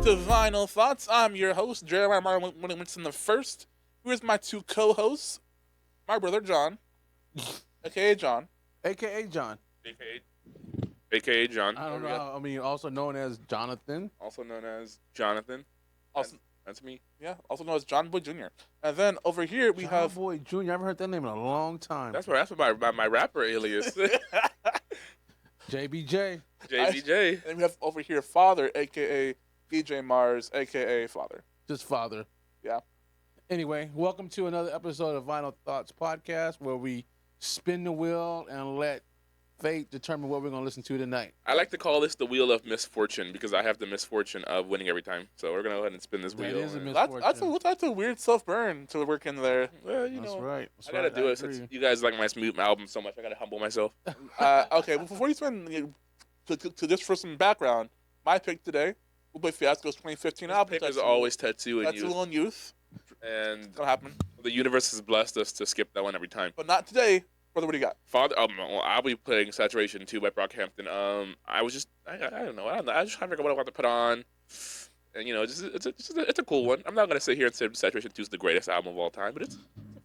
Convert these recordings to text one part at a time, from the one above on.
to Vinyl Thoughts. I'm your host, Jeremiah Martin Winston the First. Here's my two co-hosts, my brother John, aka John, AKA John. AKA John, I don't know. I mean, also known as Jonathan. also known as Jonathan. also That's me. also known as John Boy Jr. And then over here we John have Boy Jr. I haven't heard that name in a long time. That's my rapper alias. JBJ. JBJ. and then we have over here Father, aka DJ Mars, aka Father. Just father. Yeah. Anyway, welcome to another episode of Vinyl Thoughts Podcast, where we spin the wheel and let fate determine what we're going to listen to tonight. I like to call this the wheel of misfortune because I have the misfortune of winning every time. So we're gonna go ahead and spin this That wheel. is a and- misfortune. That's a weird self-burn to work in there. well, you That's know, right. That's I gotta right. do I it since agree. you guys like my smooth album so much. I gotta humble myself. Okay, well, before you spin, to just for some background, my pick today, Lupe Fiasco's 2015 album. Pick is always Tetsou and Tetsou Youth, and Youth. and It's gonna happen, the universe has blessed us to skip that one every time. but not today. Brother, what do you got? Father, well, I'll be playing Saturation 2 by Brockhampton. I was just, I don't know. I was just trying to figure out what I want to put on. And, you know, it's a cool one. I'm not going to sit here and say Saturation 2 is the greatest album of all time, but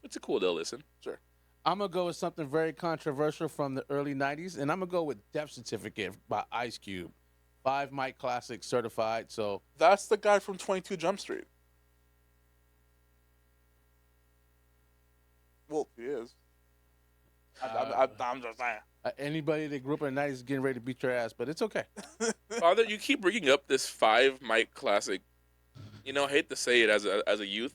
it's a cool little listen. Sure. I'm going to go with something very controversial from the early 90s, and I'm going to go with Death Certificate by Ice Cube. 5 mic classic certified, so That's the guy from 22 Jump Street. Well, he is. I'm just saying. Anybody that grew up in the 90s is getting ready to beat your ass, but it's okay. Father, you keep bringing up this 5 mic classic. You know, I hate to say it as a youth.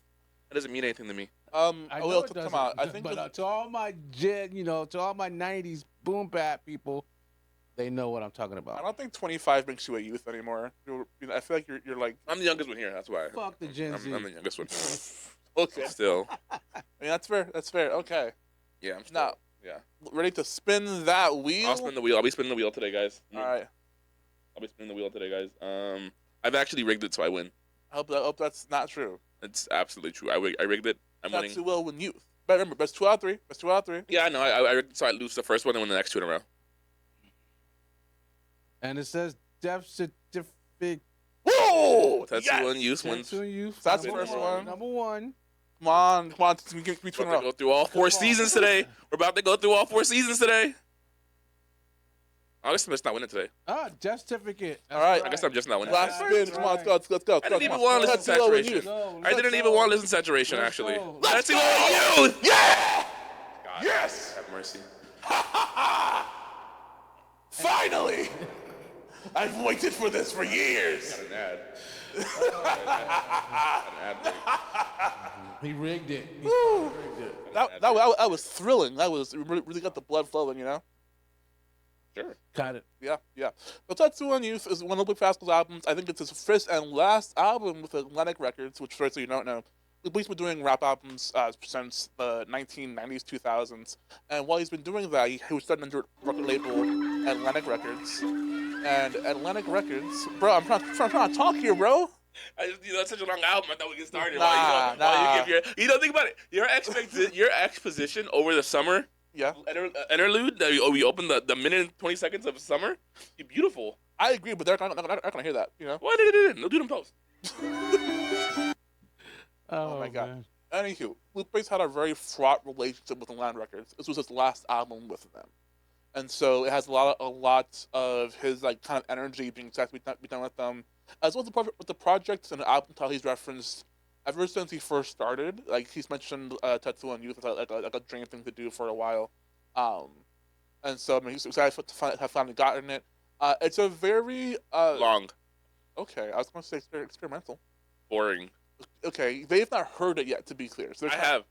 That doesn't mean anything to me. I Well, know to it come doesn't, out. I think but to all my to all my 90s boom bap people, they know what I'm talking I about. don't think 25 makes you a youth anymore. I feel like you're like, I'm the youngest one here, that's why. Fuck the Gen Z. I'm the youngest one. okay. Still. I mean, that's fair. That's fair. Okay. Yeah, I'm still. Now, Yeah. ready to spin that wheel? I'll spin the wheel. I'll be spinning the wheel today, guys. All right. I'll be spinning the wheel today, guys. I've actually rigged it so I win. I hope that's not true. It's absolutely true. I rigged it. I'm winning. That's too well with youth. But remember, best 2 out of 3. Best 2 out of 3. Yeah, I know. I rigged it so I lose the first one and win the next 2 in a row. And it says Death Certificate. Whoa! Tetsou and Youth wins. Tetsou and Youth. That's the number first one. Number one. Come on. We We're two in a about to row. go through all 4 seasons today. We're about to go through all 4 seasons today. I guess I'm just not winning today. Death Certificate. All right. I guess I'm just not winning. Last today. spin. Come on, let's go. I didn't even want to listen to Saturation. I didn't even want to listen to Saturation, Let's actually. go. Let's see what you. Yeah! God, Yes! have mercy. Finally! I've waited for this for years. Got an ad. Got an ad break. He rigged it. He Woo. rigged it. That was thrilling. That was really got the blood flowing, you know? Sure. Got it. Yeah. So Tetsou and Youth is one of Lupe Fiasco's albums. I think it's his first and last album with Atlantic Records, which, for those of you who don't know, Lupe's been doing rap albums since the 1990s, 2000s. And while he's been doing that, he was starting under record label Atlantic Records. And Atlantic Records, bro, I'm trying to talk here, bro. That's such a long album. I thought we get started. Nah. While you give you don't think about it. Your exposition over the summer Yeah, interlude that we opened the minute and 20 seconds of summer. You're beautiful. I agree, but they're not gonna hear that, you know? Why did it? They'll do them post. Oh, my God. man. Anywho, Lupe's had a very fraught relationship with Atlantic Records. This was his last album with them. And so it has a lot of his like kind of energy being set to be done with them, as well as with the projects and the album title he's referenced ever since he first started. Like he's mentioned Tetsou and Youth as like a dream thing to do for a while, and so I mean he's excited to have finally gotten it. It's a very Long, okay. I was going to say experimental. boring. Okay, they've not heard it yet. To be clear, so I have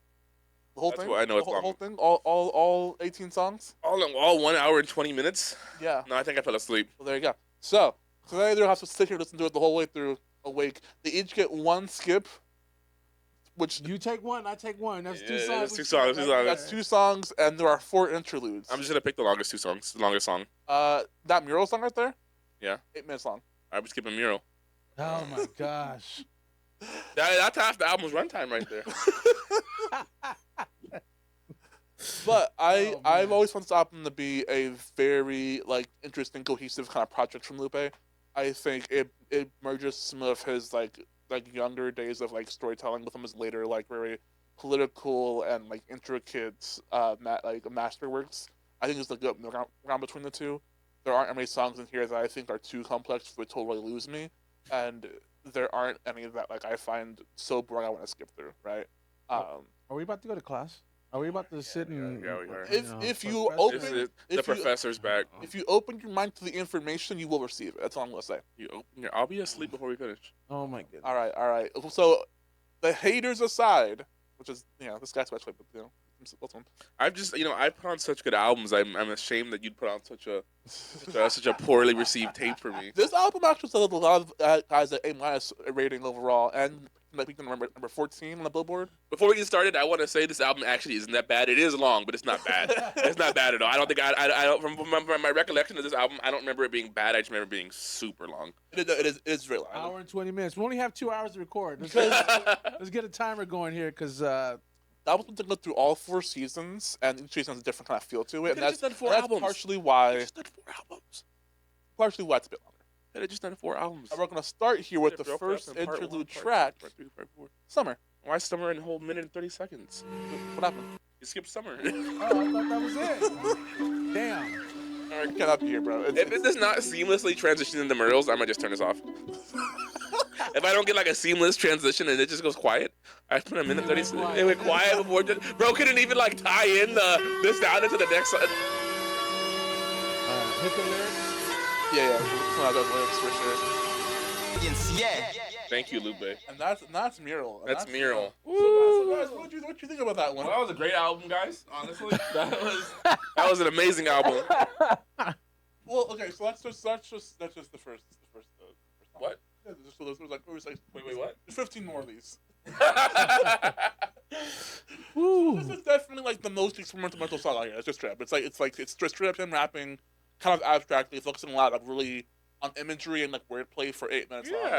the whole That's thing. why I know it's the long. whole thing. All 18 songs. all 1 hour and 20 minutes. Yeah. No, I think I fell asleep. Well, there you go. So today they'll have to sit here and listen to it the whole way through awake. They each get one skip, which You take one, I take one. That's 2 Yeah, songs. that's 2 songs, 2 songs. that's 2 songs, and there are 4 interludes. I'm just gonna pick the longest 2 songs. The longest song. That mural song right there. Yeah. 8 minutes long. I was skipping Mural. Oh my gosh. That's half the album's runtime right there. But Oh, I've man. always found this album to be a very like interesting, cohesive kind of project from Lupe. I think it merges some of his like younger days of like storytelling with some of his later like very political and like intricate masterworks. I think it's a good middle ground between the two. There aren't any songs in here that I think are too complex to totally lose me, and there aren't any that like I find so boring I want to skip through. Right. Oh, are we about to go to class? Are we about to sit and yeah, we are. If you This open is the if you professor's back. if you open your mind to the information, you will receive it. That's all I'm gonna say. You open your. I'll be asleep before we finish. Oh my goodness. All right. So the haters aside, which is this guy's especially, but what's one? I've just I put on such good albums. I'm ashamed that you'd put on such a poorly received tape for me. This album actually has a lot of guys at A- rating overall, and like we can remember number 14 on the Billboard. Before we get started, I want to say this album actually isn't that bad. It is long, but it's not bad. It's not bad at all. I don't think I don't from my recollection of this album, I don't remember it being bad. I just remember it being super long. It's very long. Hour and 20 minutes. We only have 2 hours to record. Let's get a timer going here, because that was to go through all 4 seasons, and each season has a different kind of feel to it. And just done 4 that's albums. partially why. Just done 4 albums. Partially why it's a bit longer. They had just done 4 albums. And we're gonna start here with the first interlude track, Part 2, part 4. Summer. Why Summer in a whole minute and 30 seconds? What happened? You skipped Summer. oh, I thought that was it. Damn. All right, cannot be here, bro. If it does not seamlessly transition into Myrtles, I might just turn this off. If I don't get like a seamless transition and it just goes quiet, I put a minute 30 seconds. It went quiet before. Bro couldn't even like tie in the sound into the next. Hit the lyrics. Yeah, it's one of those lyrics for sure. Thank you, Lupe. And that's Mural. And That's Mural. So guys, what you think about that one? Well, that was a great album, guys. Honestly, that was an amazing album. Well, okay, so that's just the first song. What? Yeah, there's like Wait, what? There's 15 more of these. Woo. This is definitely like the most experimental song out here. It's just trap. It's just straight up him rapping, kind of abstractly, focusing a lot like really on imagery and like wordplay for 8 minutes long.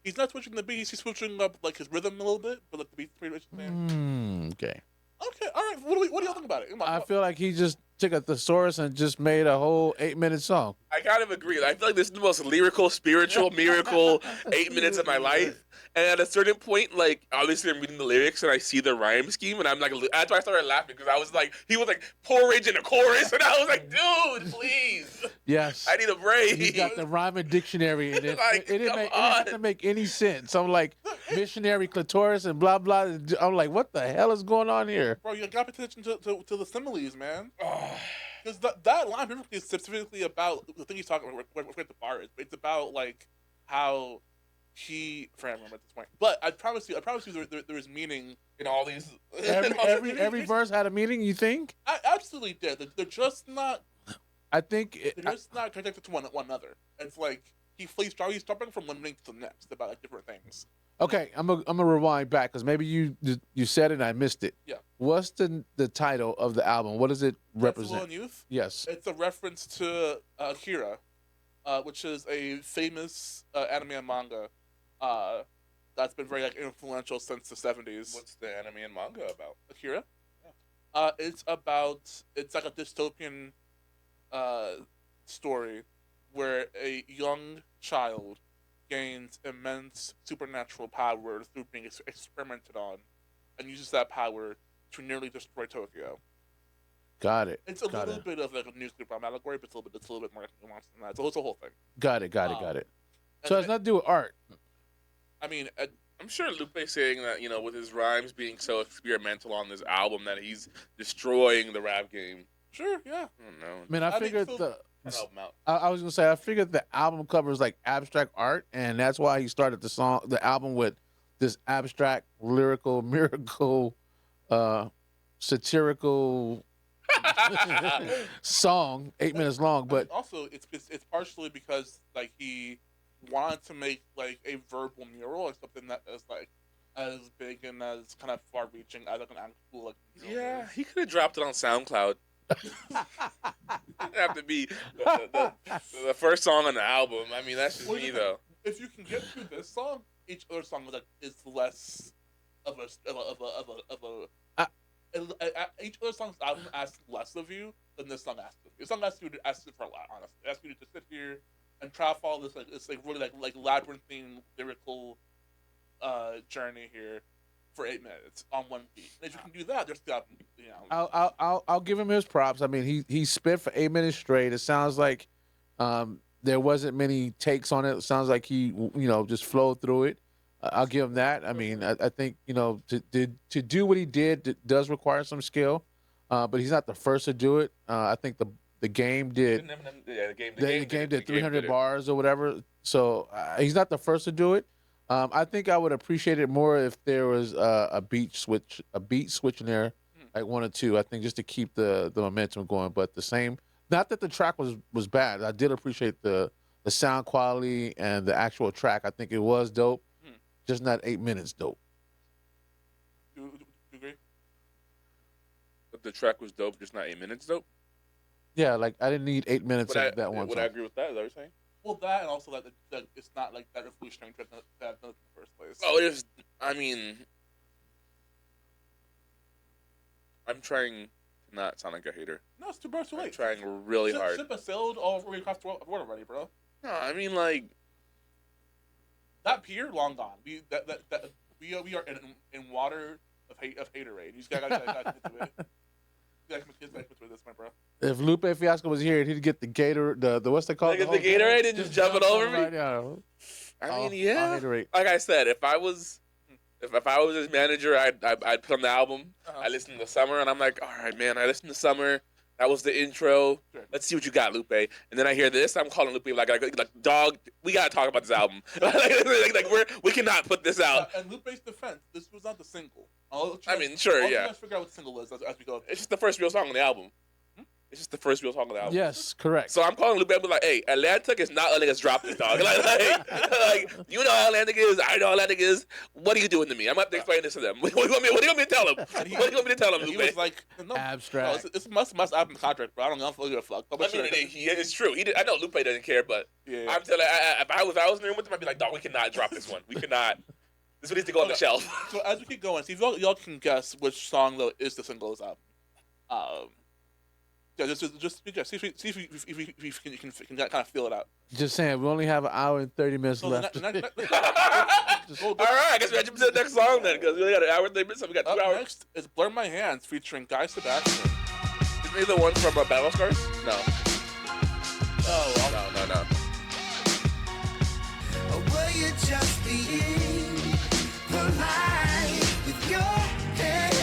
He's not switching the beats. He's switching up like his rhythm a little bit, but like the beat's pretty much the same. Okay. Okay, all right. What do y'all think about it? I feel like he just took a thesaurus and just made a whole 8-minute song. I kind of agree. I feel like this is the most lyrical, spiritual, miracle 8 minutes of my life. And at a certain point, like, obviously I'm reading the lyrics and I see the rhyme scheme and I'm like, that's why I started laughing, because I was like, he was like, porridge in a chorus, and I was like, dude, please. Yes. I need a break. He got the rhyming dictionary and Like, it didn't have to make any sense. I'm like, missionary clitoris and blah, blah. I'm like, what the hell is going on here? Bro, you got to pay attention to the similes, man. Because that line is specifically about the thing he's talking about, where the bar is. It's about like how I forgot remember at this point. But I promise you, there is meaning in all these. Every verse had a meaning. You think? I absolutely did. They're just not. I think They're just not connected to one another. It's like he's jumping from one thing to the next about like different things. Okay, I'm gonna rewind back because maybe you said it and I missed it. Yeah. What's the title of the album? What does it represent? Tetsou and Youth? Yes. It's a reference to Akira, which is a famous anime and manga that's been very like influential since the 70s. What's the anime and manga about? Akira? It's like a dystopian story where a young child gains immense supernatural power through being experimented on, and uses that power to nearly destroy Tokyo. Got it. It's a little bit of like a nuclear bomb allegory, but it's a little bit more nuanced than that. So it's a whole thing. Got it. So it's not to do with art. I mean, I'm sure Lupe's saying that, with his rhymes being so experimental on this album, that he's destroying the rap game. sure, yeah. I don't know. I mean, I figured Help him out. I was gonna say I figured the album covers like abstract art, and that's why he started the album with this abstract lyrical miracle, satirical song, 8 minutes long. But also, it's partially because like he wanted to make like a verbal mural or something that is like as big and as kind of far-reaching as like an actual like. Yeah, he could have dropped it on SoundCloud. It'd have to be the first song on the album. I mean, that's just me though. If you can get through this song, each other song is less of a each other song's album asks less of you than this song asks of you. This song asks you for a lot, honestly. It asks you to just sit here and travel this really like labyrinthine lyrical journey here for 8 minutes on one beat. And if you can do that, there's got I'll give him his props. I mean, he spit for 8 minutes straight. It sounds like there wasn't many takes on it. It sounds like he just flowed through it. I'll give him that. I mean, I think to do what he did does require some skill, but he's not the first to do it. I think the game did. The game did 300 bars or whatever. So he's not the first to do it. I think I would appreciate it more if there was a beat switch in there, like one or two. I think just to keep the momentum going. But the same, not that the track was bad. I did appreciate the sound quality and the actual track. I think it was dope, just not 8 minutes dope. Do you agree? But the track was dope, just not 8 minutes dope. Yeah, like I didn't need 8 minutes of that one. Would I agree with that? Is that what you're saying? Well, that and also that it's not like that revolutionary track that in the first place. Oh, it is. I mean, I'm trying to not sound like a hater. No, it's too late. I'm trying really hard. Ship has sailed all the way across the world already, bro. No, I mean like that pier long gone. We are in water of haterade. You just gotta get to it. This, my bro. If Lupe Fiasco was here, he'd get the gator, the what's it called? Like the Gatorade and just jump it over me. Right now. I mean, yeah. Like I said, if I was his manager, I'd put on the album. I listened to Summer, and I'm like, all right, man. I listened to Summer. That was the intro. Sure. Let's see what you got, Lupe. And then I hear this. I'm calling Lupe like dog. We gotta talk about this album. we cannot put this out. And Lupe's defense, this was not the single. I mean, sure, yeah. Let's figure out what the single is as we go. It's just the first real song on the album. It's just the first real song on the album. Yes, correct. So I'm calling Lupe. I'm like, hey, Atlantic is not letting us drop this, dog. like, you know how Atlantic is. I know how Atlantic is. What are you doing to me? I'm going to have to explain this to them. What do you want me to tell them? What do you want me to tell them, Lupe? He was like, no, abstract. No, it's must album contract, bro. I don't know if a fuck. I mean, it's true. I know Lupe doesn't care, but yeah. I'm telling if I was in the room with him, I'd be like, dog, we cannot drop this one. We cannot. This one needs to go on the shelf. So as we keep going, see if y'all can guess which song though is the single of this album. Yeah, just see if you can kind of feel it out. Just saying, we only have an hour and 30 minutes left. All right, I guess we have to do the next song then, because we only got an hour and 30 minutes, so we got 2 hours. Next is Blur My Hands featuring Guy Sebastian. Isn't he the one from Battle Scars? No. Oh, no. Or will you just be polite with your hand?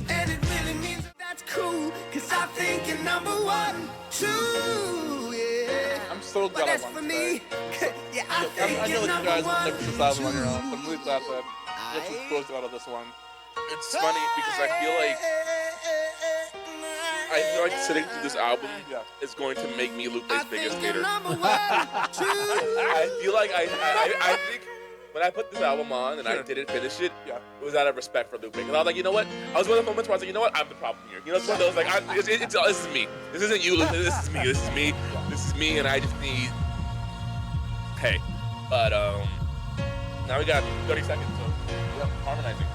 And it really means that's cool, cause I think you're number one, too, yeah. I'm so glad that's I'm on for today. me. Yeah, I think I you're know that you guys number will never this album on your own, one, but I'm really glad that you're exposed out of this one. It's funny because I feel like sitting through this album is going to make me Lupe's biggest hater. I feel like I think when I put this album on and I didn't finish it, it was out of respect for Lupe. Because I was like, you know what? I was one of the moments where I was like, you know what? I'm the problem here. You know, it's one of those like, this is me. This isn't you, Lupe. This is me. This is me. This is me, and I just need. Hey, but now we got 30 seconds of harmonizing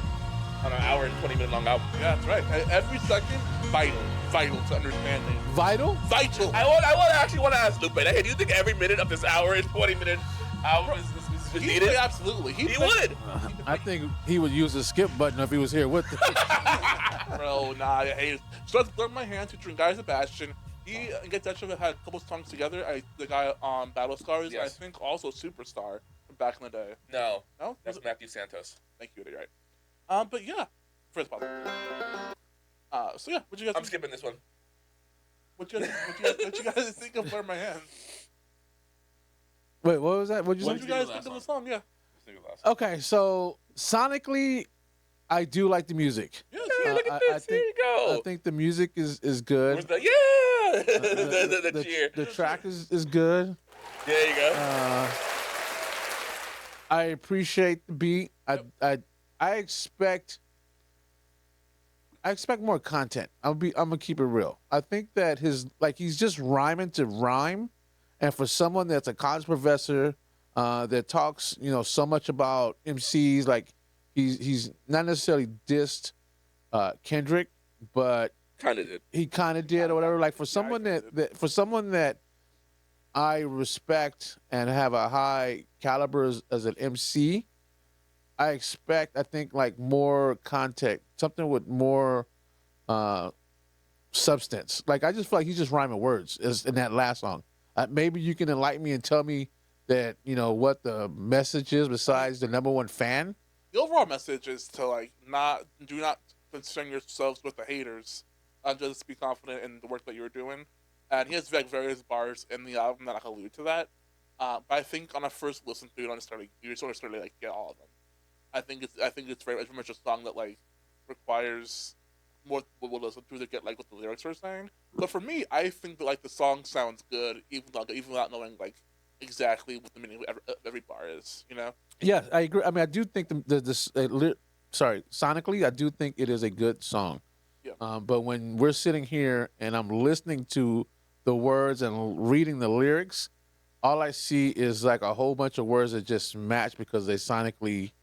on an hour and 20-minute long album. Yeah, that's right. Every second, vital to understanding. Vital? Vital. I actually want to ask Lupe, hey, do you think every minute of this hour and 20-minute album is needed? Absolutely. He would. I think he would use the skip button if he was here with us. Bro, nah, I hate it. So let's Blur My Hands featuring Guy Sebastian. He and Get That Show had a couple songs together. The guy on Battle Scars, I think also Superstar from back in the day. No? That's Matthew Santos. Thank you, you're right. But yeah, first of all. So yeah, what you guys? I'm skipping this one. What you guys think of Blur My Hands? Wait, what was that? What you guys think of the song? Yeah. Okay, so sonically, I do like the music. Yeah, look at this. Here you go. I think the music is good. Where's the the cheer. The track is good. There you go. I appreciate the beat. I expect more content. I'm gonna keep it real. I think that he's just rhyming to rhyme, and for someone that's a college professor that talks so much about MCs, like he's not necessarily dissed Kendrick, but kind of did. He kind of did or whatever. Like for someone that I respect and have a high caliber as an MC, I think like more content, something with more uh, substance. Like I just feel like he's just rhyming words in that last song. Maybe you can enlighten me and tell me that what the message is besides the number one fan. The overall message is to like do not concern yourselves with the haters, and just be confident in the work that you're doing. And he has like various bars in the album that allude to that. But I think on a first listen through, you sort of start to like get all of them. I think it's very much a song that like requires more people to listen through to get like what the lyrics are saying. But for me, I think that like the song sounds good even without knowing like exactly what the meaning of every bar is. You know? Yeah, I agree. I mean, I do think sonically, I do think it is a good song. Yeah. But when we're sitting here and I'm listening to the words and reading the lyrics, all I see is like a whole bunch of words that just match because they sonically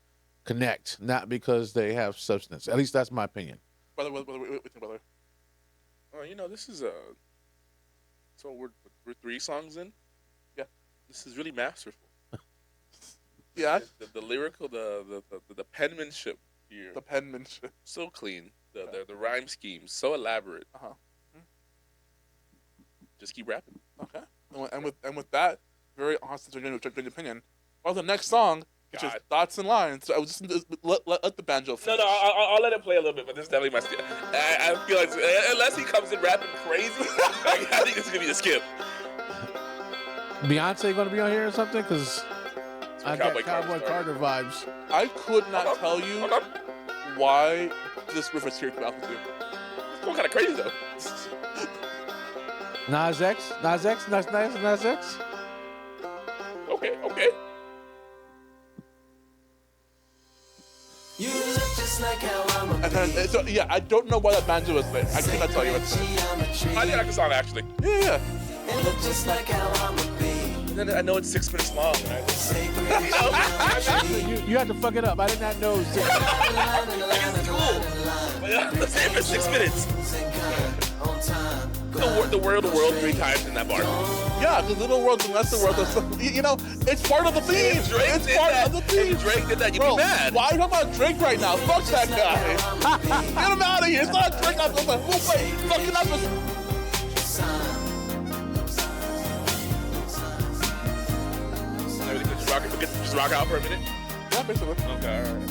connect, not because they have substance. At least that's my opinion. Brother, what do you think, brother? This is so we're 3 songs in. Yeah, this is really masterful. Yeah, the lyrical, the penmanship here, the penmanship, so clean. The rhyme scheme so elaborate. Just keep rapping. Okay, and with that, very honest and genuine opinion. Well, the next song, which is Thoughts and Lines. So I was just let the banjo finish. No, I'll let it play a little bit, but this is definitely my skip. I feel like unless he comes in rapping crazy, I think this is gonna be a skip. Beyonce going to be on here or something? Because I got Cowboy Carter vibes. I could not tell you why this riff is here to Alpha 2. It's going kind of crazy though. Nas X. Okay. You look just like how I'm a And then, so, yeah, I don't know why that banjo is there. I cannot tell you what. I did like the song actually. Yeah. It look just like how I'm a bee. And then I know it's 6 minutes long. Right? You had to fuck it up. I did not know. It's cool. But let's say for 6 minutes. The world 3 times in that bar. Yeah, the little world, the lesser world. It's part of the theme. It's part of the theme. If Drake did that, you'd Bro, be mad. why are you talking about Drake right now? Fuck that guy. Get him out of here. It's not Drake. I'm like, Lupe, fucking up with... Just rock out for a minute. Yeah, basically. Okay, all right.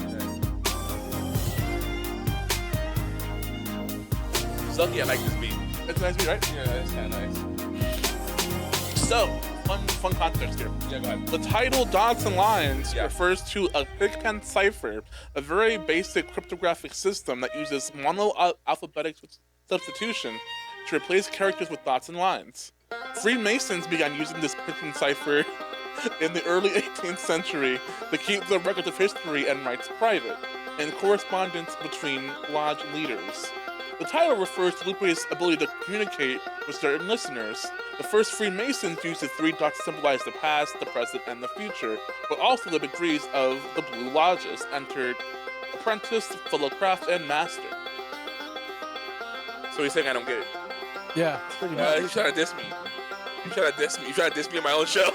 Lucky I like this beat. It's a nice beat, right? Yeah, it's kind of nice. So, fun context here. Yeah, go ahead. The title Dots and Lines Yeah. refers to a pigpen cipher, a very basic cryptographic system that uses mono-alphabetic substitution to replace characters with dots and lines. Freemasons began using this pigpen cipher in the early 18th century to keep the records of history and rights private, and correspondence between lodge leaders. The title refers to Lupe's ability to communicate with certain listeners. The first Freemasons used the 3 dots to symbolize the past, the present, and the future, but also the degrees of the Blue Lodges entered apprentice, fellow craft, and master. So he's saying I don't get it. Yeah, pretty much. He's trying to diss me. You trying to diss me on my own show.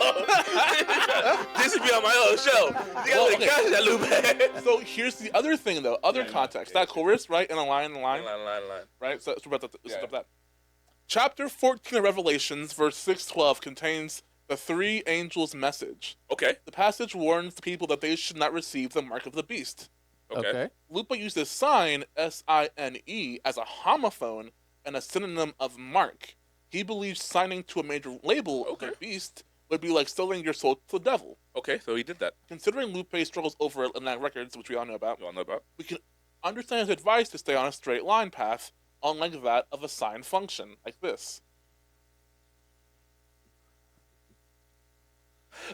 Diss me on my own show. You gotta catch that, Lupe. So here's the other thing, though. Context. That chorus, right? In a line. Line. Right? So about that. Chapter 14 of Revelations, verse 612, contains the 3 angels' message. Okay. The passage warns the people that they should not receive the mark of the beast. Okay. Lupe used this sign, S-I-N-E, as a homophone and a synonym of mark. He believes signing to a major label of the beast would be like selling your soul to the devil. Okay, so he did that. Considering Lupe's struggles over Atlantic Records, which we all know about, we can understand his advice to stay on a straight line path, unlike that of a sign function, like this.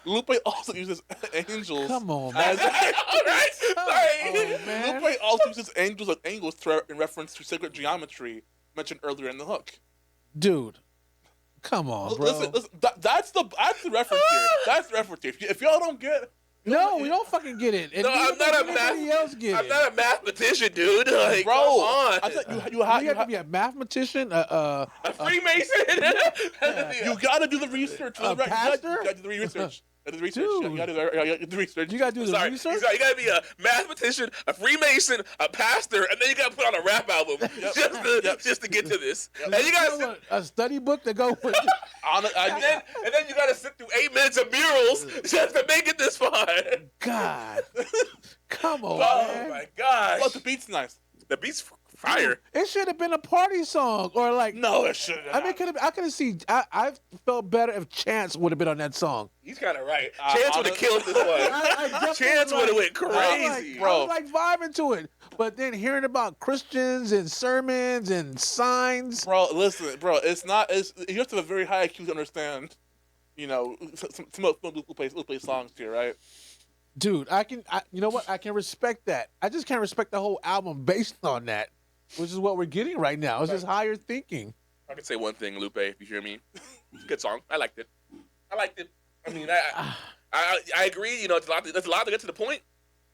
Lupe also uses angels. Come on, man. Alright, sorry. Lupe also uses angels like angles in reference to sacred geometry mentioned earlier in the hook. Dude, come on, bro. Listen, that's the reference here. That's the reference here. If y'all don't get No, we don't fucking get it. And No, I'm not a anybody else get I'm it. not a mathematician, dude. Like, Bro, come on. I thought you You have have to be a mathematician, A Freemason. you gotta do the research. A pastor? You gotta do the research. You gotta do the research. Dude. You gotta do the research. You gotta do the Sorry, research. you gotta be a mathematician, a Freemason, a pastor, and then you gotta put on a rap album just to get to this. And you gotta sit, A study book to go with. and then you gotta sit through 8 minutes of murals just to make it this far. God, come on, Oh man. my gosh. But the beat's nice. The beat's fire. It should have been a party song or like. No, it shouldn't. I mean, I could have seen. I felt better if Chance would have been on that song. He's kind of right. Chance would have killed this one. I Chance would have went I crazy. was like vibing to it, but then hearing about Christians and sermons and signs. Bro, listen, bro. It's not. You have to have a very high IQ to understand. You know, some of Lupe's songs here, right? Dude, you know what? I can respect that. I just can't respect the whole album based on that, which is what we're getting right now. It's just higher thinking. I can say one thing, Lupe, if you hear me. It's a good song. I liked it. I mean, I agree. You know, it's a lot to get to the point.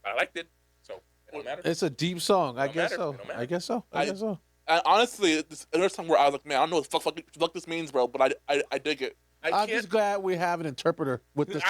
But I liked it. So, it don't matter. It's a deep song. I guess matter. so. It don't matter. I guess so. I guess so. And honestly, there's time where I was like, man, I don't know what the fuck this means, bro, but I dig it. I'm just glad we have an interpreter with this.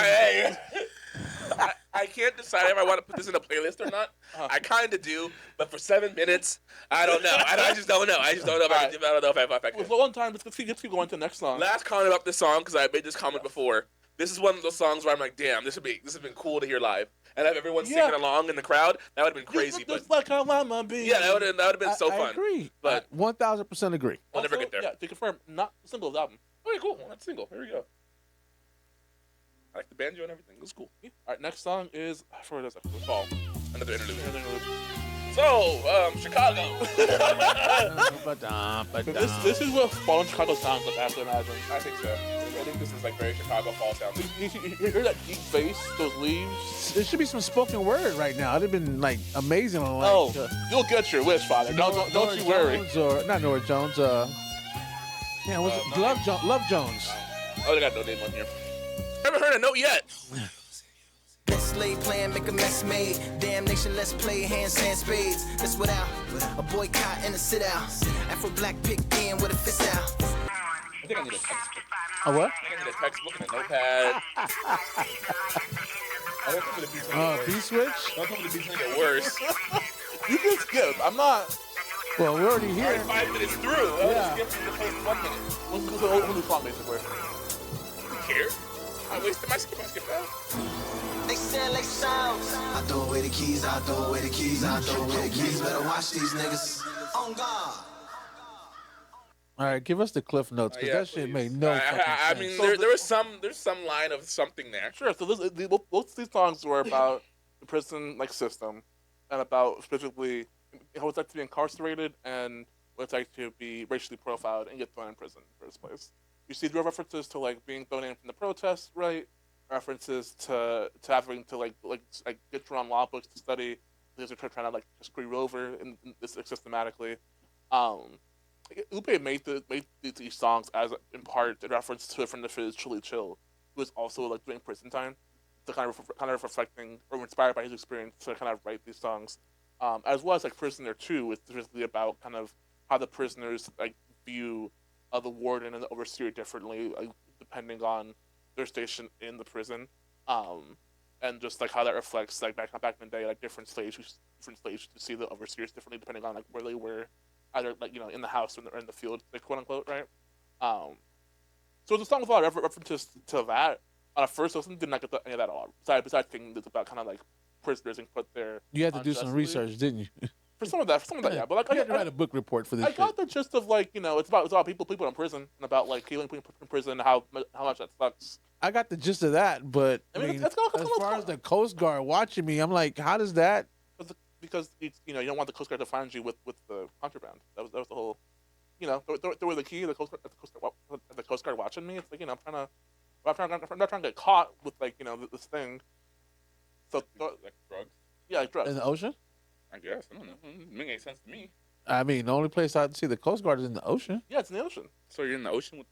I can't decide if I want to put this in a playlist or not. I kind of do, but for 7 minutes, I don't know. I just don't know. I don't know if I can. With one time, let's keep going to the next song. Last comment about this song, because I made this comment before. This is one of those songs where I'm like, damn, this has been cool to hear live, and have everyone singing along in the crowd. That would have been crazy. Just like how I'ma be. Yeah, that would have been so fun. I agree. But 1000% agree. we'll never get there. Yeah, to confirm, not the single of the album. Okay, cool. Well, that's single. Here we go. I like the banjo and everything. It was cool. All right, next song is I forgot what it is. Fall. Another interlude. So, Chicago. This is what Fall in Chicago sounds like, I have to imagine. I think so. I think this is like very Chicago fall sound. You hear that deep bass, those leaves? There should be some spoken word right now. It'd have been like amazing on like. You'll get your wish, Father. Don't you worry. Jones or not Nora Jones. Yeah, was it Love Jones? Oh, they got no name on here. Haven't heard a note yet. Best laid plan, make a mess made. Damn nation, let's play hands, sand spades. That's without a boycott and a sit out. Afro black pick in with a fist out. I think I need a textbook. A what? I think I need a textbook and a notepad. I don't think the beats make it B worse. switch. Don't tell me the beats make it worse. You can skip. I'm not. Well, we're already We're already here. 5 minutes through. I Yeah. would skip from the first 1 minute. What's the old song, basically? Who cares? I wasted my skip. I skipped that. They sound like sounds. I throw away the keys, I throw away the keys, I throw away the keys. Better watch these niggas. On God. All right, give us the cliff notes because Yeah, that shit please. made no fucking I sense. mean, So there's some line of something there. Sure. So both these songs were about the prison system, and about specifically how it's like to be incarcerated and what it's like to be racially profiled and get thrown in prison in the first place. You see there are references to being thrown in from the protests, right? References to having to get your own law books to study because they're trying to just screw you over in this systematically. Lupe made these songs as in part in reference to a friend of his, Chili Chill, who was also doing prison time, to kind of reflecting or inspired by his experience to kind of write these songs, as well as Prisoner 2, which is really about kind of how the prisoners view the warden and the overseer differently, depending on their station in the prison, and just how that reflects back in the day, different slaves to see the overseers differently depending on where they were, either in the house or in the field, quote unquote, right? So the song with a lot of references to that. On a first listen, did not get any of that at all. Besides thinking it's about kind of prisoners and put their You had to do some research, didn't you? for some of that, yeah. But You had to write a book report for this I shit. got the gist of it's about people in prison and about healing people in prison, how much that sucks. I got the gist of that, but I mean, as far as the Coast Guard watching me, I'm like, how does that? Because you don't want the Coast Guard to find you with the contraband. That was the whole, there was the key. The Coast Guard watching me. It's I'm not trying to get caught with this thing. So Like drugs? yeah, drugs. In the ocean? I guess. I don't know. It makes any sense to me. I mean, the only place I see the Coast Guard is in the ocean. Yeah, it's in the ocean. So you're in the ocean with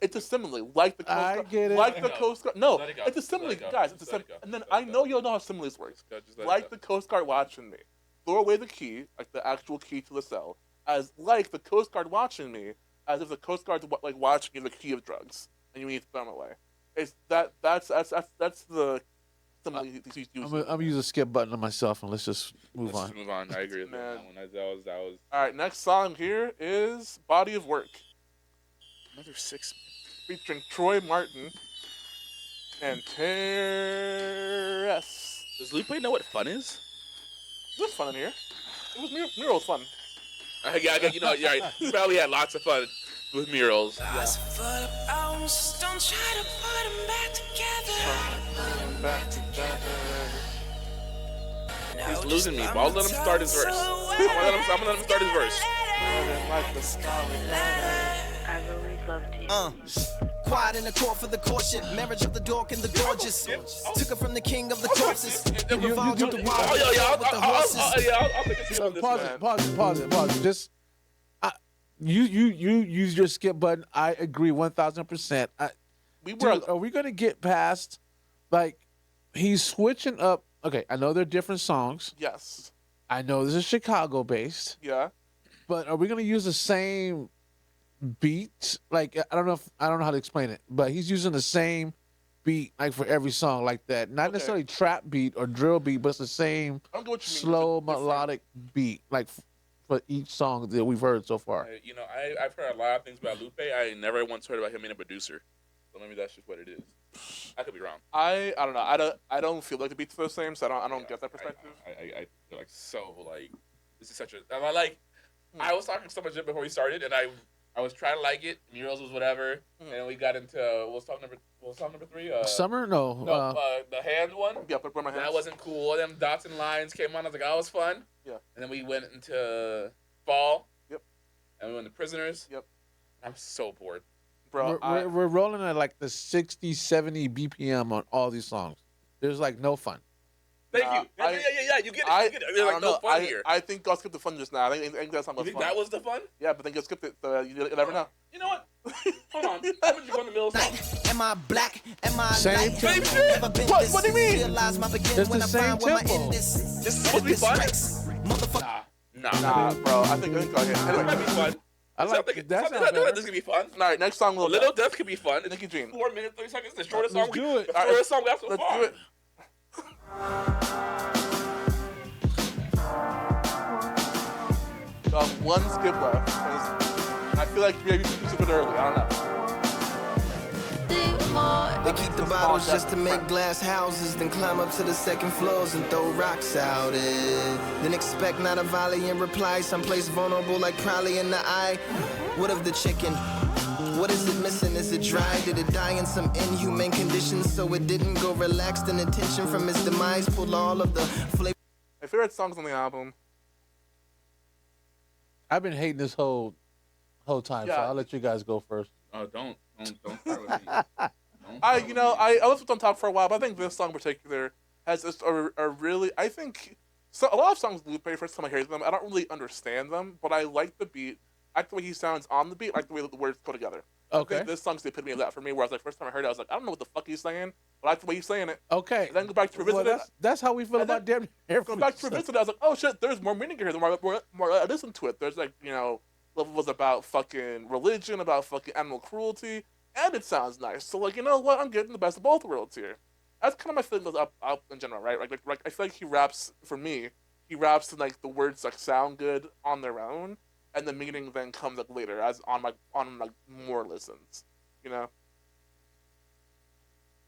It's a simile, like the Coast I Guard. get it. Like the Let it go. Coast Guard. No, Let it go. it's a Just let simile, it go. guys. It's a Just let simile. it go. And then Just let I it know go. you'll know how similes work. Just let it Like go. the Coast Guard watching me. Throw away the key, like the actual key to the cell, as like the Coast Guard watching me, as if the Coast Guard's like watching you the key of drugs, and you need to throw them away. It's that's the simile he's I'm using. gonna use a skip button on myself and let's just move Let's on. just move on. I agree with Man. that one. That was All right, next song here is "Body of Work," another 6. featuring Troy Martin and Teres. Does Lupe know what fun is? It was fun in here. It was mural was fun. Yeah, you know, you're right. He probably had lots of fun with murals. Bars full of bones, don't try to put them back together. He's losing me, but I'll let him start his verse. I'm gonna let him start his verse. I've always loved you. Quiet in the court for the courtship, marriage of the dork and the gorgeous. Took her from the king of the corpses. Then revolved with the wild with the horses. I'll take a seat on this Pause one. it. Pause it. Just you use your skip button. I agree 1000%. Are we gonna get past like he's switching up? Okay, I know they're different songs. Yes. I know this is Chicago based, Yeah. but are we gonna use the same beats? Like I don't know how to explain it, but he's using the same beat like for every song like that. Not Okay. necessarily trap beat or drill beat, but it's the same I don't get what you mean. slow It's different. melodic beat like for each song that we've heard so far. You know, I've heard a lot of things about Lupe. I never once heard about him being a producer. So maybe that's just what it is. I could be wrong. I don't know. I don't feel like the beats are the same, so I don't get that perspective. I feel like so like this is such a I was talking to someone just before we started, and I was trying to like it. Murals was whatever, and then we got into what was song number 3? Summer? No. The hand one. Yeah, put my hands. That wasn't cool. Them dots and lines came on. I was like, oh, that was fun. Yeah. And then we went into Fall. Yep. And we went to Prisoners. Yep. I'm so bored. Bro, we're rolling at like the 60, 70 BPM on all these songs. There's like no fun. Thank you. Yeah. You get it. You get it. There's like no fun here. I think y'all skipped the fun just now. I think that's not You much think fun. that was the fun? Yeah, but then you skipped it. So you never know. You know what? Hold on. How much you go in the middle of Night, am I black? Am I Same light? tempo. Never been What? this. What do you mean? Realize my beginning It's when the I same find where my tempo. end is. This is supposed to be fun? Motherfucker. Nah. Bro. I think go ahead. It might Anyway. be fun. I like That's that. this could be fun. All right, next song. Little Death could be fun. Nicky Jean. 4 minutes, 30 seconds. The shortest Let's song. do it. The All right, shortest song we got so Let's far. do it. One skip left. 'Cause I feel like maybe we should put it early. I don't know. They keep the bottles just to make glass houses, then climb up to the second floors and throw rocks out it. Then expect not a volley in reply, someplace vulnerable like probably in the eye. What of the chicken? What is it missing? Is it dry? Did it die in some inhumane conditions so it didn't go relaxed? And attention from its demise pulled all of the flavor. My favorite songs on the album. I've been hating this whole time, so Yeah. I'll let you guys go first. Oh, don't start with me. I listened on top for a while, but I think this song in particular has just a really. I think so. A lot of songs Lupe, first time I hear them, I don't really understand them, but I like the beat. I like the way he sounds on the beat. I like the way the words go together. I Okay. think this song's the epitome of that for me. Whereas like first time I heard it, I was like, I don't know what the fuck he's saying, but I like the way he's saying it. Okay. And then go back to revisit it. That's how we feel And about damn near Go back to revisit it. I was like, oh shit, there's more meaning here. The more I listen to it, there's like levels about fucking religion, about fucking animal cruelty, and it sounds nice. So like, you know what? I'm getting the best of both worlds here. That's kind of my feeling up in general, right? Like I feel like he raps for me. He raps and like the words like sound good on their own, and the meaning then comes like later as on more listens. You know.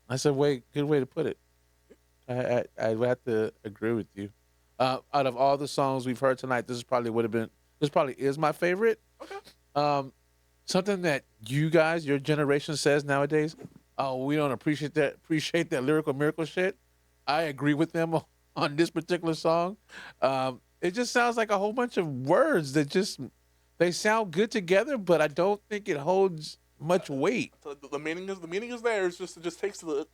That's a good way to put it. I would have to agree with you. Out of all the songs we've heard tonight, this probably is my favorite. Okay. Something that you guys, your generation says nowadays, oh, we don't appreciate that lyrical miracle shit. I agree with them on this particular song. It just sounds like a whole bunch of words that they sound good together, but I don't think it holds much weight. So the meaning is there. It just takes the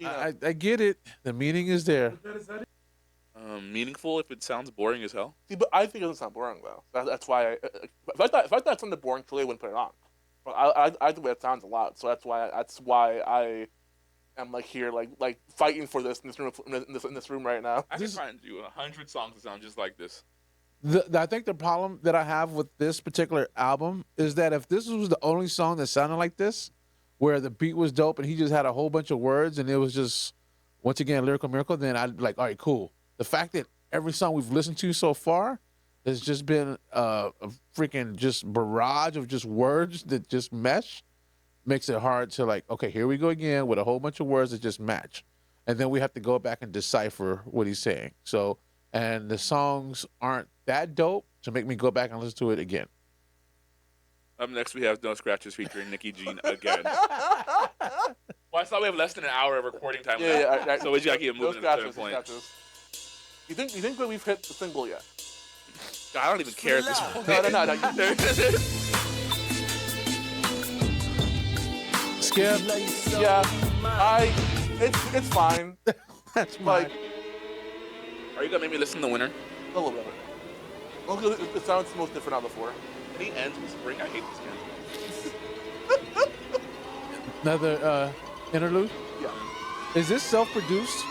I get it. The meaning is there. Meaningful if it sounds boring as hell. See, but I think it doesn't sound boring though. That's why if I thought it sounded boring, Julia wouldn't put it on. But I like the way it sounds a lot, so that's why I am like here like fighting for this in this room right now. I can find you 100 songs that sound just like this. I think the problem that I have with this particular album is that if this was the only song that sounded like this, where the beat was dope and he just had a whole bunch of words and it was just, once again, lyrical miracle, then I'd be like, all right, cool. The fact that every song we've listened to so far has just been a freaking just barrage of just words that just mesh, makes it hard to like, okay, here we go again with a whole bunch of words that just match. And then we have to go back and decipher what he's saying. So, and the songs aren't that dope to make me go back and listen to it again. Up next, we have No Scratches featuring Nicki Jean again. Well, I thought we have less than an hour of recording time left. Yeah. So we just gotta keep moving at a certain point. You think that we've hit the single yet? God, I don't even care at this point. No. Skip. Yeah, it's fine. That's Like Are you gonna make me listen to Winter? a little bit. Well, 'cause it sounds the most different out of the four. And he ends with spring. I hate this man. Another interlude. Yeah. Is this self-produced?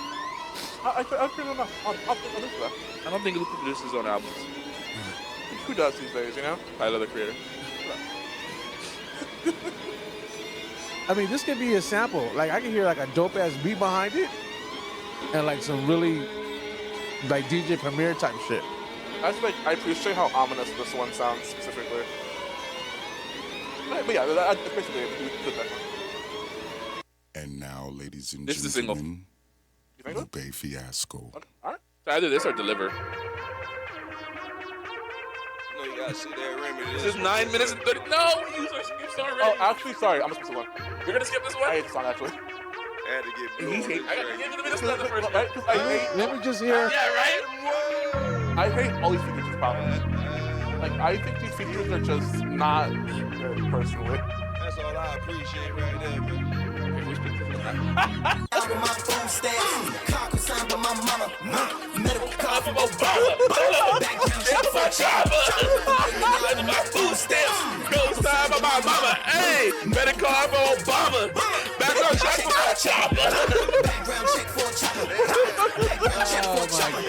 I feel enough. I'll think that. I don't think Lupe produces his own albums. Who does these days, you know? Tyler, the creator. I mean, this could be a sample. Like, I can hear like a dope ass beat behind it, and like some really like DJ Premier type shit. I appreciate how ominous this one sounds specifically. But yeah, that's basically it. And now, ladies and This is the single. gentlemen, You think so? Lupe Fiasco. Okay. All right. So either this or Deliver. No, you gotta see that remedy. This is 9 minutes and 30. No, you so already. Oh, actually, sorry. I'm gonna skip this one. You're gonna skip this I one? hate the song actually. I had to get blue. He's on hate. the I got to track. give it the first one. Right? 'Cause Let me just hear. Yeah, right? I hate all these features. Is problem. Like I think these features are just not good personally. That's all I appreciate right there, man. Okay, we speak to this. With my food stamps, car consigned by my mama. Medical card from background check for a chopper. My food stamps, no sign by my mama. Hey, better call for Obama. Background check for my chopper. Background check for a chopper. Background check for a chopper.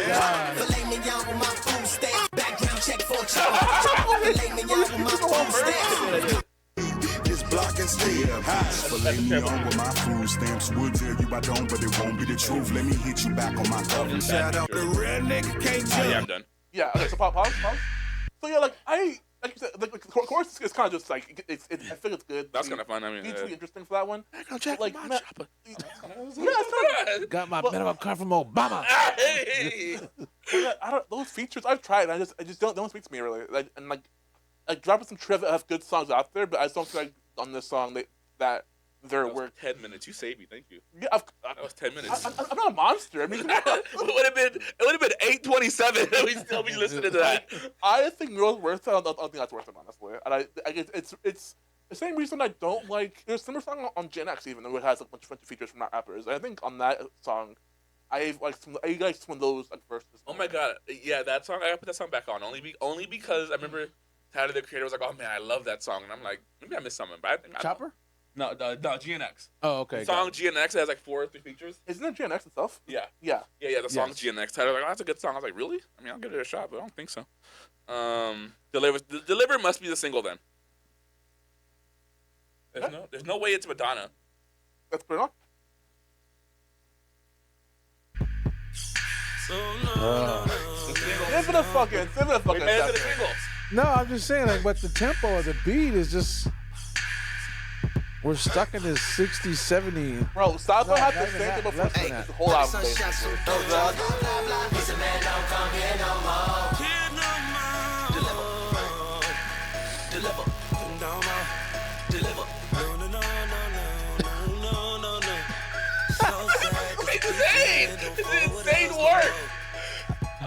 Filet mignon with my food stamps. Background check for a chopper. Filet mignon with my food stamps. This block and stay up. Filet me on with my food stamps. Would tell you I don't, but it won't be the truth. Let me hit you back on my government. Shout out the real nigga can't Oh, yeah, jump. I'm done. Yeah. Okay. So pause. So yeah, like like you said, like the chorus is kind of just like I think it's good. That's kind of fun. I mean, It's really interesting for that one. background check Like, for my man- chopper. Yeah, it's not. Got my medical card from Obama. Hey. Yeah, I don't. Those features I've tried, and I just don't speak to me really. Like dropping some trivia have good songs out there, but I just don't feel like on this song that their That was work. 10 minutes. You saved me. Thank you. Yeah, That was 10 minutes. I'm not a monster. I mean, it would have been 8:27. We'd still be listening to that. I think Mural's worth it. I don't think that's worth it, honestly. And I it's the same reason I don't like. There's a similar song on Gen X even, though it has like a bunch of features from rappers. And I think on that song, I like some of those like verses. Oh my god, yeah, that song. I gotta put that song back on only because I remember Tyler the creator was like, "Oh man, I love that song," and I'm like, maybe I missed something. But I think Chopper? No, GNX. Oh, okay. The song GNX has like 4 or 3 features. Isn't it Gen X itself? Yeah. Yeah. The song Yes. GNX. Tyler like, oh, that's a good song. I was like, really? I mean, I'll give it a shot, but I don't think so. Deliver must be the single then. There's no way it's Madonna. That's pretty on. Give it a fucking Wait, man, it's the second. single. No, I'm just saying, like, but the tempo of the beat is just. We're stuck in this 60, 70. Bro, stop No, have not to even say that, it before less than the that. whole album. Sunshots Basically. from Doja. Blah, blah, blah. He's a man, don't come here no more. Deliver. Deliver. It's insane work.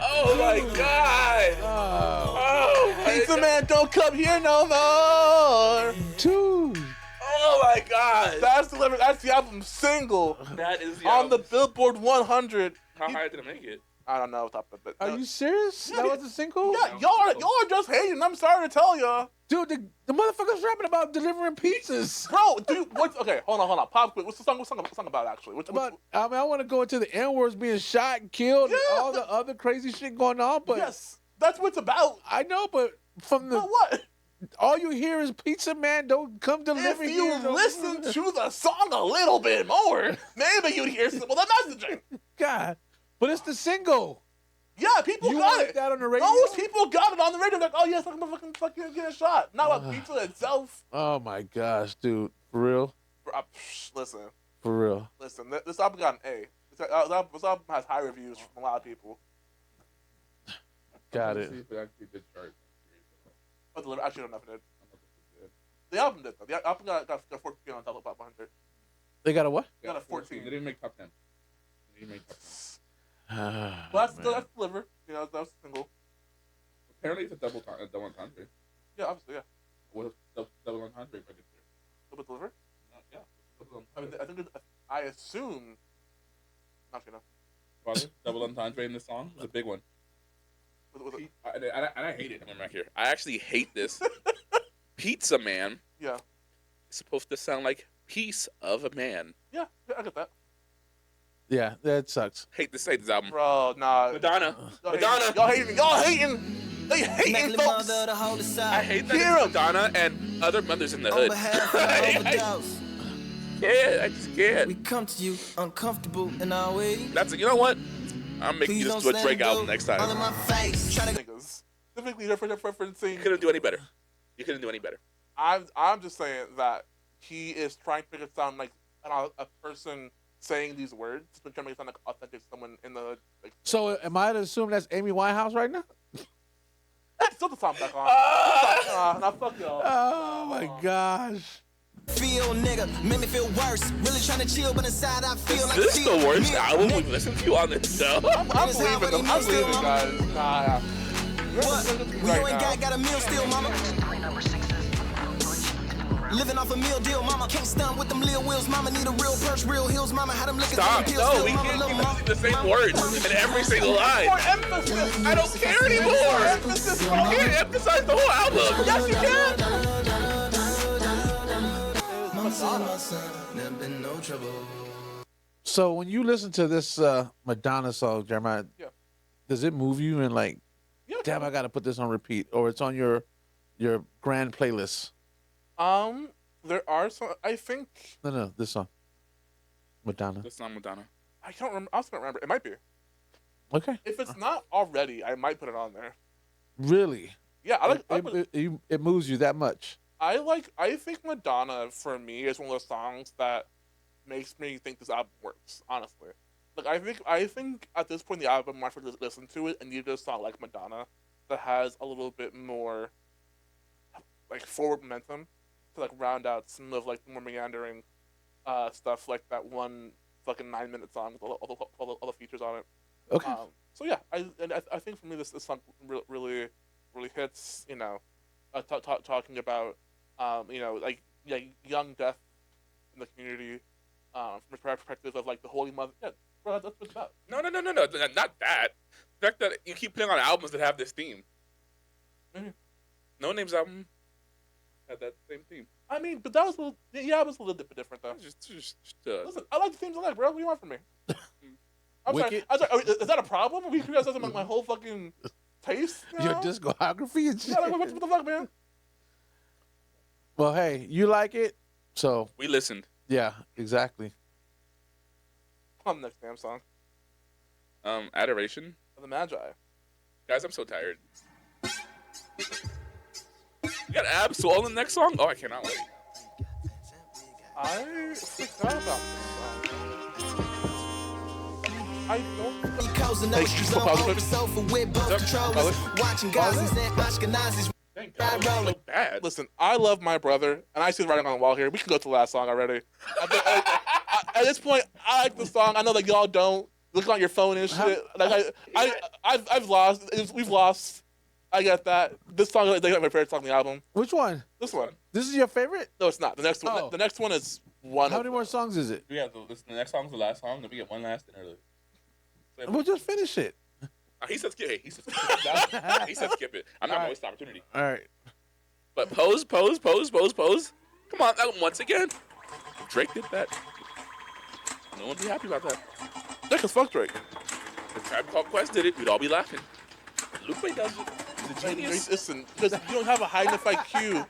Oh my god. Oh my Pizza god. Man, don't come here no more. Dude. Oh my god. That's the album single That is on the Billboard 100. How high did it make it? I don't know. But Are you serious? Yeah, that yeah. was a single? Yeah, y'all are just hating. I'm sorry to tell you. Dude, the motherfucker's rapping about delivering pizzas. Bro, okay, hold on. Pop quick. What's the song about, actually? I want to go into the N-words being shot and killed and all the other crazy shit going on, but... Yes, that's what it's about. I know, but from the... But what? All you hear is Pizza Man, don't come deliver If you here. listen to the song a little bit more, maybe you'd hear some of the messaging. God, but it's the single. Yeah, people You got wanted it. that on the radio? Those people got it on the radio. Like, oh yes, I'm gonna fucking get a shot. Not about pizza itself. Oh my gosh, dude. For real? Listen. For real. Listen. This album got an A. This album has high reviews from a lot of people. Got it. But actually, I don't know if it did. The album did though. The album got 14 on top of 500. They got a what? They got a 14. They didn't make top 10. They didn't make top 10. But that's delivered. You know, that was a single. Apparently, it's a double entendre. Yeah, obviously, yeah. What a double entendre register? Double delivered. Yeah. I mean, I think I assume. Actually, no. Father, double entendre in the song was a big one. Was it? I hate it. I'm right here. I actually hate this. Pizza Man Yeah. is supposed to sound like piece of a man. Yeah, I get that. Yeah, that sucks. Hate this album. Bro, nah. Madonna. Y'all hating. Y'all hating. They hating, folks. I hate that Hear it's 'em. Madonna and other mothers in the hood. I just can't. We come to you uncomfortable in our way. You know what? I'm making you Please listen don't to a Drake stand album next all in time. my face. Try to Niggas. Typically, they're referencing. You couldn't do any better. You couldn't do any better. I'm just saying that he is trying to make it sound like a person saying these words, trying to make it sound like authentic someone in the hood. Like, So am I to assume that's Amy Winehouse right now? still the song back on. Nah, fuck y'all. Oh my gosh. feel, nigga. Made me feel worse. Really trying to chill, but inside I feel like Is this the worst album we've listened to on this show? I'm leaving them. I'm leaving, guys. Nah. What? You ain't got a meal still, mama. Living off a meal deal, mama. Can't stun with them Lil Wheels, mama. Need a real purse, real heels, mama. Had them licking Stop. pills No, still, we mama. can't Lil' keep mama. using the same words in every single line. More emphasis. I don't care anymore. You can't emphasize the whole album. Yes, you can. Mama said my son, never been no trouble. So when you listen to this Madonna song, Jeremiah, Yeah. does it move you and like, Yeah. damn, I gotta put this on repeat, or it's on your grand playlist? There are some. I think No, this song, Madonna. That's not Madonna. I can't remember. I also can't remember. It might be. Okay, If it's not already, I might put it on there. really? Yeah, It moves you that much? I think Madonna for me is one of those songs that makes me think this album works. Honestly, like I think at this point in the album, when I first listen to it and you just song like Madonna that has a little bit more like forward momentum to like round out some of like the more meandering stuff, like that one fucking 9-minute song with all the features on it. Okay. So yeah, I think for me this song really hits. You know, talking about like young death in the community from the perspective of like the Holy Mother. Yeah, bro, that's what it's about. No, not that. The fact that you keep playing on albums that have this theme. Mhm. No Name's album had that same theme. I mean, but that was it was a little bit different though. Just Listen, I like the themes I like, bro. What do you want from me? I'm sorry. Wicked? I'm sorry. Is that a problem? We guys doesn't my whole fucking taste. You Your know? discography and shit. Yeah, like, what the fuck, man? Well, hey, you like it, so We listened. yeah, exactly. On the next damn song, Adoration. The Magi. Guys, I'm so tired. You got Ab Soul in the next song? Oh, I cannot wait. I forgot about this song. I don't. Thank you for pausing. Watching Gazis and Ashkenazis. Thank God. It's so bad. Listen, I love my brother, and I see the writing on the wall here. We can go to the last song already. At this point, I like the song. I know that y'all don't. Look on your phone and shit. Like I've lost. We've lost. I get that. This song is like my favorite song on the album. Which one? This one. This is your favorite? No, it's not. The next one. Oh. The next one is one. How many more songs is it? Yeah, the next song's the last song, then we get one last interlude. We'll just finish it. He said skip. Hey, he said skip. He said skip it. I'm not gonna waste the opportunity. All right. But pose. Come on, once again. Drake did that. No one be happy about that. Drake is fuck Drake. If Tribe Called Quest did it, we'd all be laughing. Lupe does it. He's a genius. Listen, because you don't have a high enough IQ. You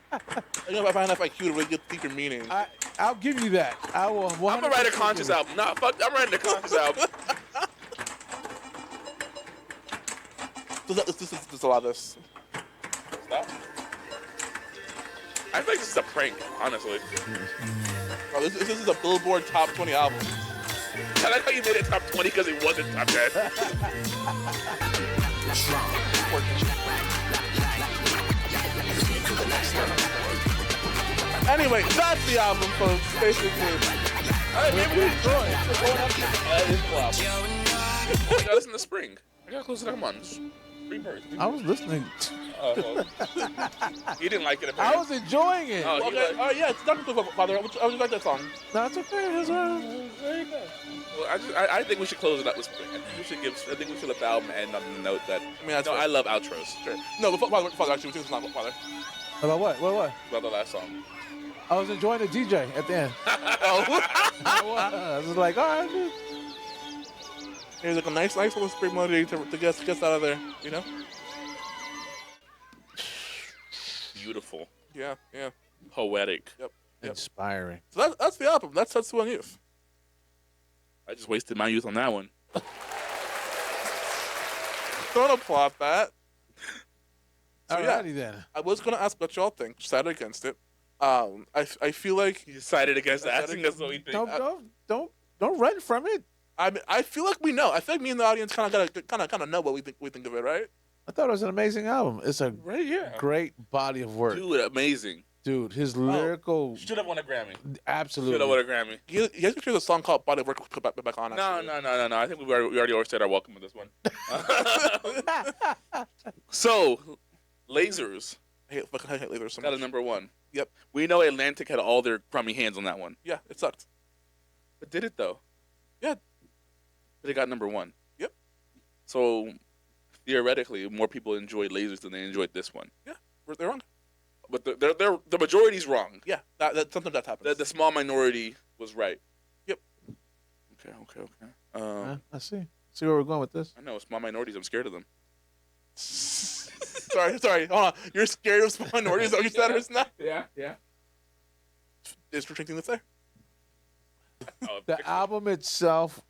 don't have a high enough IQ to really get deeper meaning. I'll give you that. I will. I'm gonna write a conscious album. Nah, fuck. I'm writing a conscious album. There's a lot of this. Stop. I think this is a prank, honestly. Oh, this is a Billboard Top 20 album. I like how you made it top 20 because it wasn't top 10. Anyway, that's the album, folks. Basically, Maybe we enjoy it. I got this in the spring. I gotta close it. Come on. Free birds. I was listening. You didn't like it, I apparently. was enjoying it. Oh, okay. Oh yeah, it's not good, Father. I would like that song. That's okay. That's all right. Well, I think we should close it up with spring. I think we should let the album end on the note that. I mean, that's I love outros. Sure. No, but Father, actually, we think it's not Father. About what? What? About the last song. I was enjoying the DJ at the end. I was like, all right, dude. Here's like a nice little spring melody to get out of there, you know? Beautiful. Yeah. Poetic. Yep. Inspiring. So that's the album. That's Tetsou and Youth. I just wasted my youth on that one. Don't applaud that. So Alrighty then. I was gonna ask what y'all think. Decided against it. I feel like You decided against asking us what we think. Don't run from it. I feel like we know. I feel like me and the audience kind of know what we think of it, right? I thought it was an amazing album. It's a Yeah. great body of work. Dude, amazing. Dude, his lyrical, Should have won a Grammy. absolutely. Should have won a Grammy. He has to a song called "Body of Work" put back on. No. I think we already overstayed our welcome with this one. So, Lasers I fucking hate Lasers so got a much. number one. Yep. We know Atlantic had all their crummy hands on that one. Yeah, it sucked. But did it, though? Yeah. But it got number one. Yep. So, theoretically, more people enjoyed Lasers than they enjoyed this one. Yeah, they're wrong. But the majority's wrong. Yeah, that sometimes that happens. The small minority was right. Yep. Okay. I see. See where we're going with this? I know, small minorities, I'm scared of them. sorry. Hold on. You're scared of small minorities? Is that what you said or not? Yeah. Is there anything to say? The album itself.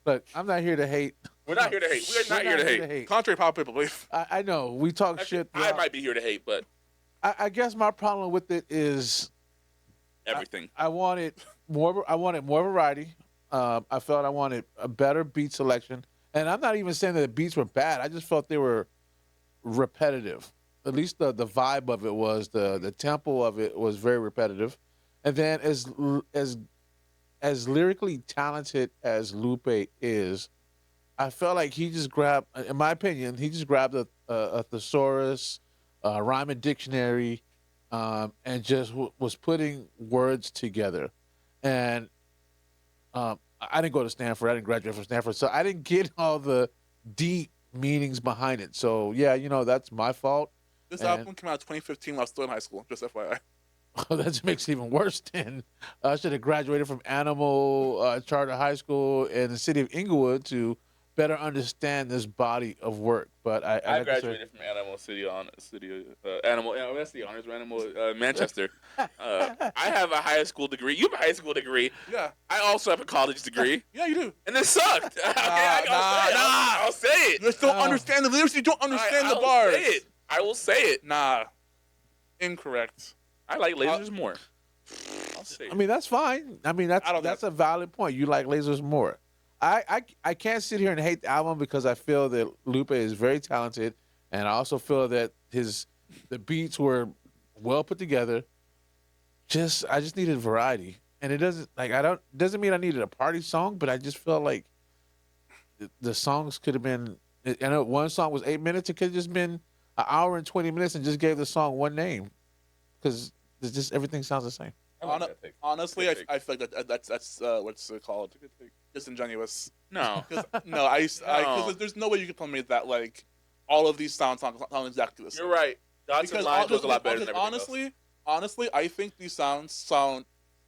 Look, I'm not here to hate. We're not here to hate. We're not here to hate. Contrary to popular belief. I know we talk shit. I might be here to hate, but I guess my problem with it is everything. I wanted more. I wanted more variety. I felt I wanted a better beat selection, and I'm not even saying that the beats were bad. I just felt they were repetitive. At least the vibe of it was the tempo of it was very repetitive, and then as lyrically talented as Lupe is, I felt like he just grabbed, in my opinion, a thesaurus, a rhyming dictionary, and just was putting words together. And I didn't go to Stanford. I didn't graduate from Stanford. So I didn't get all the deep meanings behind it. So, yeah, that's my fault. This album came out in 2015 while I was still in high school, just FYI. That just makes it even worse then. I should have graduated from Animal Charter High School in the city of Inglewood to better understand this body of work. But I graduated from Animal. That's the honors Animal Manchester. I have a high school degree. You have a high school degree. Yeah. I also have a college degree. Yeah, you do. And it sucked. I'll say it. You just don't understand the lyrics. You don't understand the bars. I will say it. Nah. Incorrect. I like Lasers more. I'll say it. I mean, that's fine. I mean, that's a valid point. You like Lasers more. I can't sit here and hate the album because I feel that Lupe is very talented, and I also feel that the beats were well put together. I just needed variety, and it doesn't mean I needed a party song, but I just felt like the songs could have been. I know one song was 8 minutes. It could have just been an hour and 20 minutes, and just gave the song one name, because everything sounds the same. Honestly, I feel like that's what's it called? disingenuous. No. No, because there's no way you can tell me that like all of these songs sound exactly the same. You're right. Gods and Lions was a lot better than everything else. Honestly, I think these sounds sound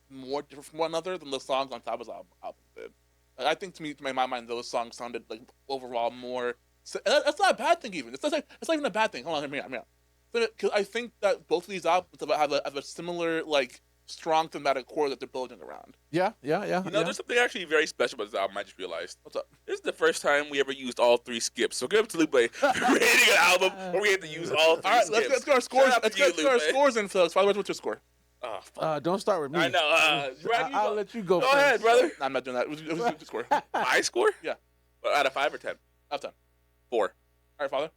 more different from one another than the songs on Tabba's album did. Like, I think to my mind, those songs sounded like overall more. So, that's not a bad thing even. It's not even a bad thing. Hold on, hear me out. Because I think that both of these albums have a similar like strong thematic core that they're building around. Yeah. You know, there's something actually very special about this album. I just realized. What's up? This is the first time we ever used all 3 skips. So give it to Lupe for rating an album where we had to use all 3 All right, skips. let's get our scores. Shout out Let's to you, get our Lupe. scores in, folks. By the way, what's your score? Oh, fuck. Don't start with me. I know. Brad, I'll let you go. Go first. ahead, brother. No, I'm not doing that. It was your score. My score? Yeah. Out of 5 or 10? Out of 10. 4. All right, Father.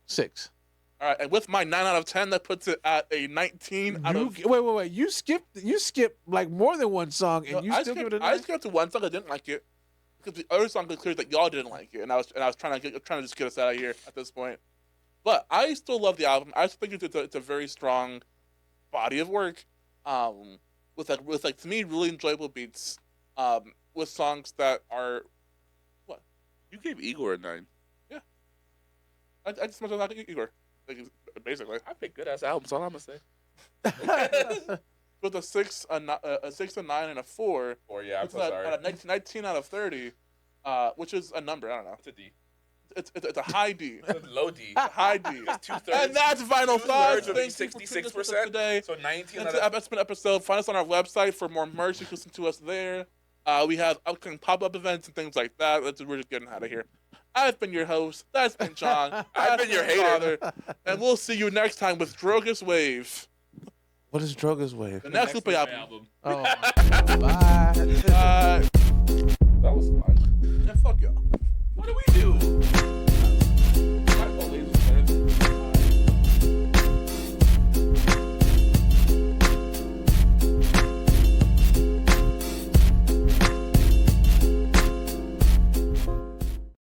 6. All right, and with my 9 out of 10, that puts it at a 19 out of. Wait. You skipped like more than one song, and you still give it a 9? I skipped to one song. I didn't like it because the other song was clear that y'all didn't like it, and I was trying to just get us out of here at this point. But I still love the album. I still think it's a very strong body of work, with to me really enjoyable beats, with songs that are what You gave Igor a 9. Yeah, I just mentioned like Igor. Like, basically, I picked good ass albums. All I'm gonna say. with a 6, a 9, and a 4. 4, yeah. I'm It's so at sorry. a 19 out of 30, which is a number. I don't know. It's a D. It's a high D. It's a low D. A high D. 2/3. And that's Vinyl Thoughts. would be Thank you for tuning in 66%. today. So 19 out That's been an episode. Find us on our website for more merch. You can listen to us there. We have upcoming pop-up events and things like that. We're just getting out of here. I've been your host. That's been John. I've been your hater. Father. And we'll see you next time with Drogus Wave. What is Droga's Wave? The next Lupe album. Oh, bye.